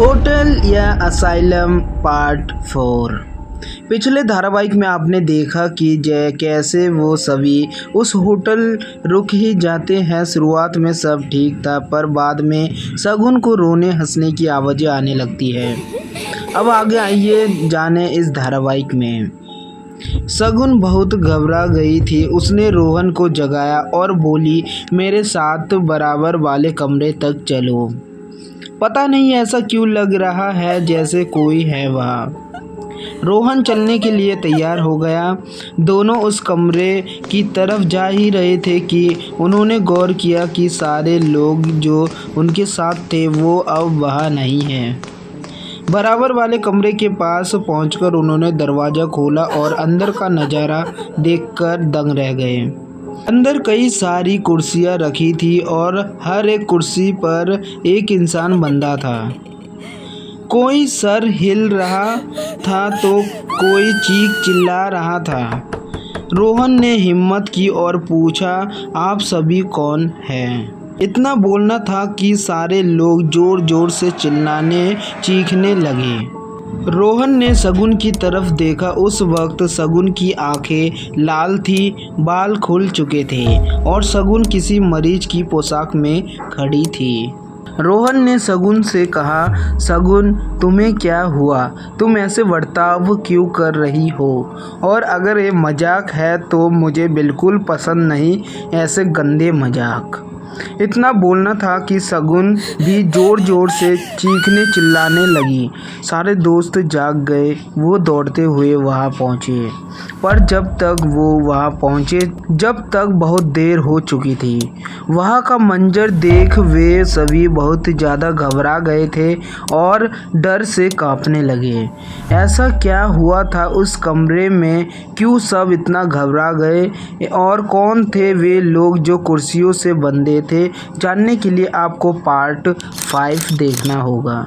Hotel या asylum part 4। पिछले धारावाहिक में आपने देखा कि कैसे वो सभी उस होटल रुक ही जाते हैं। शुरुआत में सब ठीक था, पर बाद में शगुन को रोने हंसने की आवाज़ें आने लगती है। अब आगे आइए जाने इस धारावाहिक में। शगुन बहुत घबरा गई थी। उसने रोहन को जगाया और बोली, मेरे साथ बराबर वाले कमरे तक चलो। पता नहीं ऐसा क्यों लग रहा है जैसे कोई है वहाँ। रोहन चलने के लिए तैयार हो गया। दोनों उस कमरे की तरफ जा ही रहे थे कि उन्होंने गौर किया कि सारे लोग जो उनके साथ थे वो अब वहाँ नहीं हैं। बराबर वाले कमरे के पास पहुंचकर उन्होंने दरवाज़ा खोला और अंदर का नज़ारा देखकर दंग रह गए। अंदर कई सारी कुर्सियां रखी थी और हर एक कुर्सी पर एक इंसान बंधा था। कोई सर हिल रहा था तो कोई चीख चिल्ला रहा था। रोहन ने हिम्मत की और पूछा, आप सभी कौन हैं? इतना बोलना था कि सारे लोग जोर जोर से चिल्लाने चीखने लगे। रोहन ने शगुन की तरफ देखा। उस वक्त शगुन की आंखें लाल थी, बाल खुल चुके थे और शगुन किसी मरीज की पोशाक में खड़ी थी। रोहन ने शगुन से कहा, शगुन तुम्हें क्या हुआ? तुम ऐसे बर्ताव क्यों कर रही हो? और अगर ये मजाक है तो मुझे बिल्कुल पसंद नहीं ऐसे गंदे मजाक। इतना बोलना था कि शगुन भी जोर जोर से चीखने चिल्लाने लगी। सारे दोस्त जाग गए। वो दौड़ते हुए वहाँ पहुँचे, पर जब तक बहुत देर हो चुकी थी। वहाँ का मंजर देख वे सभी बहुत ज़्यादा घबरा गए थे और डर से कांपने लगे। ऐसा क्या हुआ था उस कमरे में? क्यों सब इतना घबरा गए और कौन थे वे लोग जो कुर्सियों से बंधे थे? जानने के लिए आपको पार्ट 5 देखना होगा।